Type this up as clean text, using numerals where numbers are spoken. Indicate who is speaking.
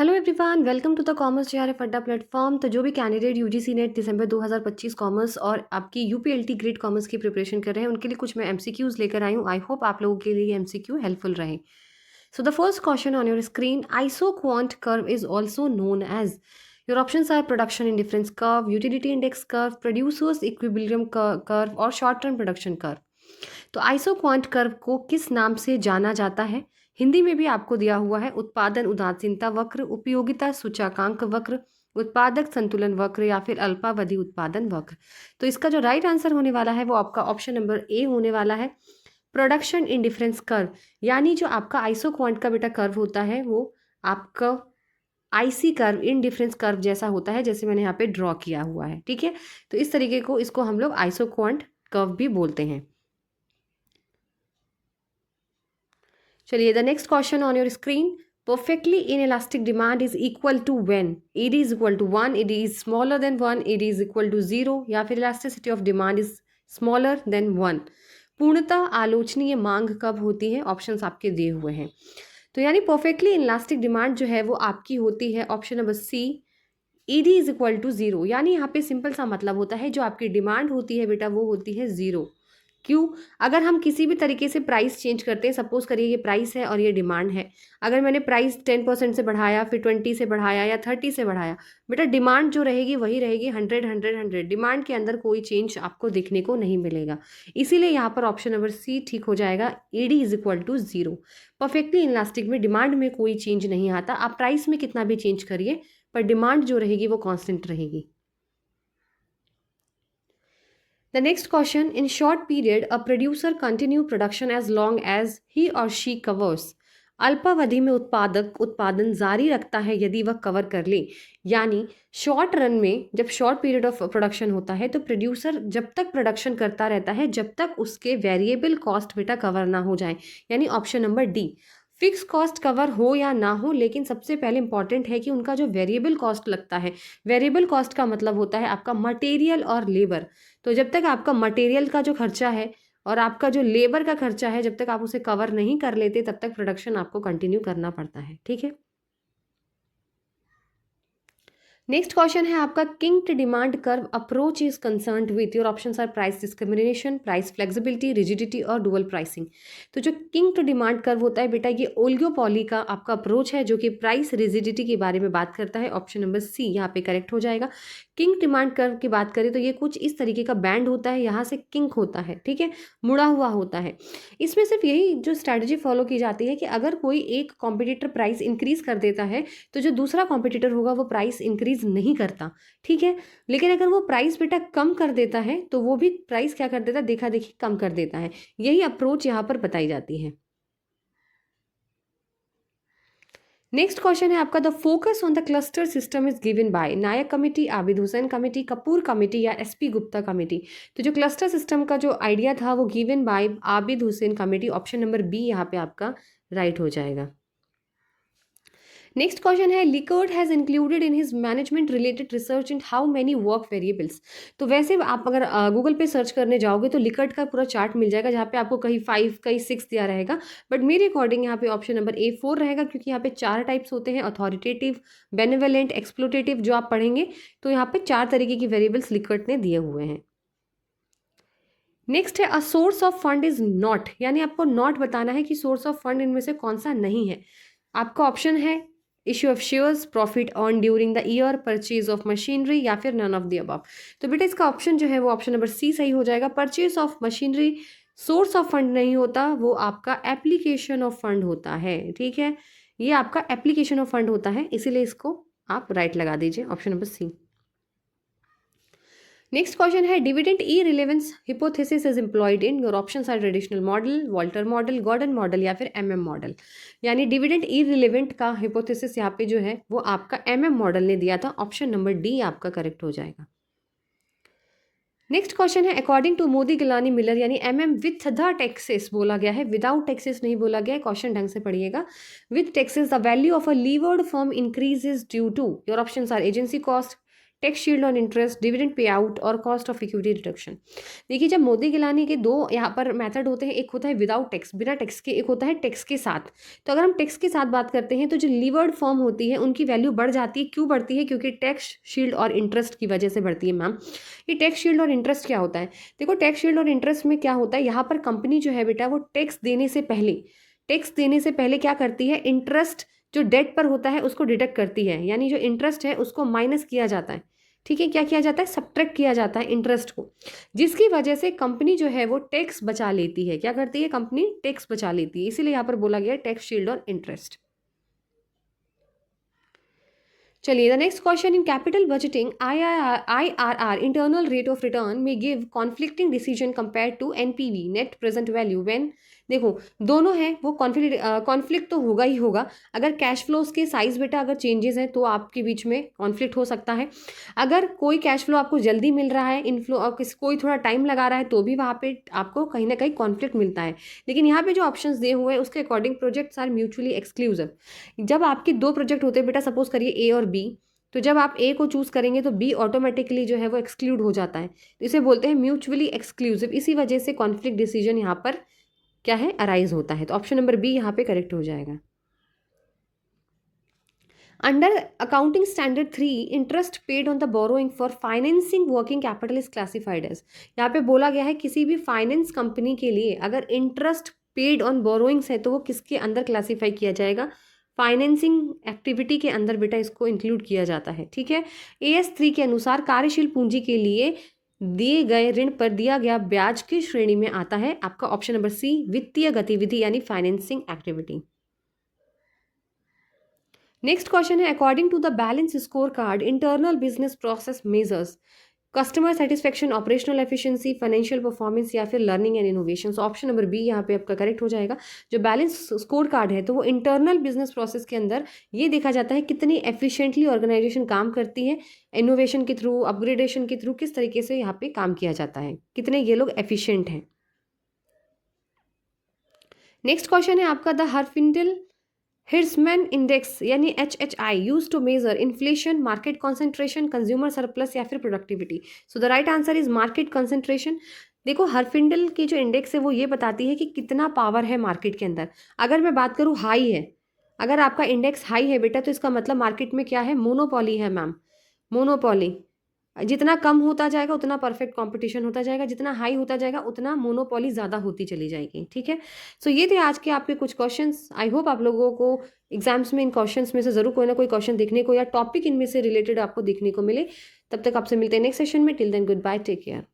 Speaker 1: Hello everyone, welcome to the commerce JRF Adda platform. तो जो भी कैंडिडेट यूजीसी नेट दिसंबर 2025 कॉमर्स और आपकी यूपीएलटी ग्रेड कॉमर्स की प्रिपरेशन कर रहे हैं, उनके लिए कुछ मैं एमसीक्यूज लेकर आई हूँ। आई होप आप लोगों के लिए ये एमसीक्यू हेल्पफुल रहे। So the first question on your screen, isoquant curve is also known as. Your options are production indifference curve, utility index curve, producers equilibrium curve और शॉर्ट टर्म प्रोडक्शन कर्व। तो isoquant curve को किस नाम से जाना जाता है? हिंदी में भी आपको दिया हुआ है उत्पादन उदासीनता वक्र, उपयोगिता सूचकांक वक्र, उत्पादक संतुलन वक्र या फिर अल्पावधि उत्पादन वक्र। तो इसका जो राइट आंसर होने वाला है वो आपका ऑप्शन नंबर ए होने वाला है, प्रोडक्शन इंडिफरेंस कर्व। यानी जो आपका आइसोक्वांट का बेटा कर्व होता है वो आपका आईसी कर्व, इनडिफरेंस कर्व जैसा होता है, जैसे मैंने यहाँ पे ड्रॉ किया हुआ है। ठीक है, तो इस तरीके को इसको हम लोग आइसोक्वांट कर्व भी बोलते हैं। चलिए, the next question on your screen, perfectly inelastic demand is equal to when ED is equal to 1, ED is smaller than 1, ED is equal to 0 या फिर elasticity of demand is smaller than 1। पूर्णतः आलोचनीय मांग कब होती है? Options आपके दिए हुए हैं। तो यानी परफेक्टली इनइलास्टिक डिमांड जो है वो आपकी होती है option number C, ED is equal to 0। यानी यहाँ पे सिंपल सा मतलब होता है जो आपकी डिमांड होती है बेटा वो होती है 0। क्यों? अगर हम किसी भी तरीके से प्राइस चेंज करते हैं, सपोज करिए ये प्राइस है और ये डिमांड है, अगर मैंने प्राइस 10% से बढ़ाया, फिर 20 से बढ़ाया या 30 से बढ़ाया, बेटा डिमांड जो रहेगी वही रहेगी, 100 100 100। डिमांड के अंदर कोई चेंज आपको दिखने को नहीं मिलेगा। इसीलिए यहाँ पर ऑप्शन नंबर सी ठीक हो जाएगा, ED is equal to 0। Perfectly inelastic में डिमांड में कोई चेंज नहीं आता। आप प्राइस में कितना भी चेंज करिए पर डिमांड जो रहेगी वो कांस्टेंट रहेगी। The next question, in short period, a producer continue production as long as he or she covers. अल्पावधि में उत्पादक उत्पादन जारी रखता है यदि वह कवर कर ले। यानी शॉर्ट रन में जब शॉर्ट पीरियड ऑफ प्रोडक्शन होता है तो प्रोड्यूसर जब तक प्रोडक्शन करता रहता है जब तक उसके वेरिएबल कॉस्ट बेटा कवर ना हो जाए। यानी option number D, fix cost cover हो या ना हो, लेकिन सबसे पहले इंपॉर्टेंट है कि उनका जो वेरिएबल कॉस्ट लगता है, वेरिएबल कॉस्ट का मतलब होता है आपका मटेरियल और लेबर। तो जब तक आपका मटेरियल का जो खर्चा है और आपका जो लेबर का खर्चा है, जब तक आप उसे कवर नहीं कर लेते तब तक प्रोडक्शन आपको कंटिन्यू करना पड़ता है। ठीक है, नेक्स्ट क्वेश्चन है आपका, kinked demand curve approach is concerned with. Your options are price discrimination, price flexibility, rigidity और डुअल प्राइसिंग। तो जो किंक्ड डिमांड कर्व होता है बेटा ये ओलिगोपॉली का आपका अप्रोच है जो कि प्राइस रिजिडिटी के बारे में बात करता है। ऑप्शन नंबर सी यहाँ पे करेक्ट हो जाएगा। किंग डिमांड कर्व की बात करें तो ये कुछ इस तरीके का बैंड होता है, यहाँ से किंक होता है, ठीक है, मुड़ा हुआ होता है। इसमें सिर्फ यही जो स्ट्रैटेजी फॉलो की जाती है कि अगर कोई एक कॉम्पिटिटर प्राइस इंक्रीज कर देता है तो जो दूसरा कॉम्पिटिटर होगा वो प्राइस इंक्रीज नहीं करता। ठीक है, लेकिन अगर वो प्राइस बेटा कम कर देता है तो वो भी प्राइस क्या कर देता है, देखा देखी कम कर देता है। यही अप्रोच यहाँ पर बताई जाती है। नेक्स्ट क्वेश्चन है आपका, the focus on the cluster system is given by Nayak committee, Abid Hussain committee, Kapoor committee या एसपी गुप्ता कमेटी। तो जो क्लस्टर सिस्टम का जो आइडिया था वो given by Abid Hussain committee. Option number B यहाँ पे आपका राइट हो जाएगा। नेक्स्ट क्वेश्चन है, Likert has included in his management related research in how many work variables. तो वैसे आप अगर गूगल पे सर्च करने जाओगे तो लिकर्ड का पूरा चार्ट मिल जाएगा जहाँ पे आपको कहीं 5 कहीं 6 दिया रहेगा, बट मेरे अकॉर्डिंग यहाँ पे ऑप्शन नंबर ए 4 रहेगा, क्योंकि यहाँ पे 4 टाइप्स होते हैं, अथॉरिटेटिव, बेनेवलेंट, एक्सप्लोटेटिव। जो आप पढ़ेंगे तो यहाँ पे 4 तरीके की वेरिएबल्स लिकर्ड ने दिए हुए हैं। नेक्स्ट है, a source of fund is not, यानी आपको नॉट बताना है कि सोर्स ऑफ फंड इनमें से कौन सा नहीं है। आपका ऑप्शन है issue of shares, profit earn during the year, purchase of machinery या फिर नन ऑफ द अबव। तो बेटा इसका ऑप्शन जो है वो ऑप्शन नंबर सी सही हो जाएगा। Purchase of machinery source of fund नहीं होता, वो आपका एप्लीकेशन ऑफ फंड होता है। ठीक है, ये आपका एप्लीकेशन ऑफ फंड होता है, इसीलिए इसको आप राइट लगा दीजिए, option number C. Next question है, dividend irrelevance hypothesis is employed in. Your options are traditional model, Walter model, Gordon model या फिर एमएम मॉडल। यानी डिविडेंड इररिलेवेंट का हिपोथेसिस यहाँ पे जो है वो आपका एमएम मॉडल ने दिया था। ऑप्शन नंबर डी आपका करेक्ट हो जाएगा। नेक्स्ट क्वेश्चन है, according to Modigliani Miller, यानी एमएम विथ द टैक्सेस बोला गया है, विदाउट टैक्सेस नहीं बोला गया है। क्वेश्चन ढंग से पढ़िएगा। With taxes the value of a levered firm increases due to. Your options are agency cost, tax shield on interest, dividend pay out और कॉस्ट ऑफ इक्विटी रिडक्शन। देखिए, जब मोदी गिलानी के दो यहाँ पर मेथड होते हैं, एक होता है विदाउट टैक्स, बिना टैक्स के, एक होता है टैक्स के साथ। तो अगर हम टैक्स के साथ बात करते हैं तो जो लीवर्ड फॉर्म होती है उनकी वैल्यू बढ़ जाती है। क्यों बढ़ती है? क्योंकि टैक्स शील्ड और इंटरेस्ट की वजह से बढ़ती है मैम। ये टैक्स शील्ड और इंटरेस्ट क्या होता है? देखो, टैक्स शील्ड और इंटरेस्ट में क्या होता है, यहाँ पर कंपनी जो है बेटा वो टैक्स देने से पहले क्या करती है, इंटरेस्ट जो डेट पर होता है उसको डिडक्ट करती है, यानी जो इंटरेस्ट है उसको माइनस किया जाता है। ठीक है, क्या किया जाता है? सब्ट्रैक्ट किया जाता है इंटरेस्ट को, जिसकी वजह से कंपनी जो है वो टैक्स बचा लेती है। क्या करती है? कंपनी टैक्स बचा लेती है, इसीलिए यहाँ पर बोला गया टैक्स शील्ड और इंटरेस्ट। चलिए, the next question, in capital budgeting IRR internal rate of return में give conflicting decision compare to NPV net present value when. देखो, दोनों है वो कॉन्फ्लिक्ट तो होगा ही होगा। अगर कैश फ्लोज के साइज बेटा अगर चेंजेस हैं तो आपके बीच में कॉन्फ्लिक्ट हो सकता है। अगर कोई कैश फ्लो आपको जल्दी मिल रहा है, इनफ्लो, और कोई थोड़ा टाइम लगा रहा है, तो भी वहाँ पे आपको कहीं ना कहीं कॉन्फ्लिक्ट मिलता है। लेकिन यहाँ पे जो ऑप्शंस दिए हुए हैं उसके according projects are mutually exclusive. जब आपके दो प्रोजेक्ट होते हैं बेटा, सपोज करिए ए और बी, तो जब आप ए को चूज करेंगे तो बी ऑटोमेटिकली जो है वो एक्सक्लूड हो जाता है। तो इसे बोलते हैं म्यूचुअली एक्सक्लूसिव। इसी वजह से कॉन्फ्लिक्ट डिसीजन यहाँ पर क्या है, अराइज होता है। तो ऑप्शन नंबर बी यहाँ पे करेक्ट हो जाएगा। Under accounting standard 3, interest paid on the borrowing for financing working capital is classified as. यहाँ पे बोला गया है किसी भी फाइनेंस कंपनी के लिए अगर इंटरेस्ट पेड ऑन बोरोइंग्स है तो वो किसके अंदर क्लासीफाई किया जाएगा? फाइनेंसिंग एक्टिविटी के अंदर बेटा इसको इंक्लूड किया जाता है। ठीक है, AS3 के अनुसार कार्यशील पूंजी के लिए दिए गए ऋण पर दिया गया ब्याज की श्रेणी में आता है आपका ऑप्शन नंबर सी, वित्तीय गतिविधि यानी फाइनेंसिंग एक्टिविटी। नेक्स्ट क्वेश्चन है, according to the balance score card internal business process measures customer satisfaction, operational efficiency, financial performance या फिर learning and innovation. Option number B यहाँ पे आपका करेक्ट हो जाएगा। जो बैलेंस स्कोर कार्ड है तो वो इंटरनल बिजनेस प्रोसेस के अंदर ये देखा जाता है कितनी एफिशिएंटली ऑर्गेनाइजेशन काम करती है, इनोवेशन के थ्रू, अपग्रेडेशन के थ्रू किस तरीके से यहाँ पे काम किया जाता है, कितने ये लोग एफिशिएंट हैं। नेक्स्ट क्वेश्चन है आपका, द हर्फिंडल हिर्समैन इंडेक्स यानी HHI use to measure inflation, market concentration, consumer surplus या फिर productivity. So the right answer is market concentration. देखो, हर्फिंडल की जो इंडेक्स है वो ये बताती है कि कितना पावर है मार्केट के अंदर। अगर मैं बात करूँ हाई है, अगर आपका इंडेक्स हाई है बेटा तो इसका मतलब मार्केट में क्या है? मोनोपॉली है मैम, मोनोपॉली। जितना कम होता जाएगा उतना परफेक्ट कंपटीशन होता जाएगा, जितना हाई होता जाएगा उतना मोनोपॉली ज़्यादा होती चली जाएगी। ठीक है, सो ये थे आज के आपके कुछ क्वेश्चंस। आई होप आप लोगों को एग्जाम्स में इन क्वेश्चंस में से ज़रूर कोई ना कोई क्वेश्चन देखने को या टॉपिक इनमें से रिलेटेड आपको देखने को मिले। तब तक आपसे मिलते हैं नेक्स्ट सेशन में। Till then goodbye, take care.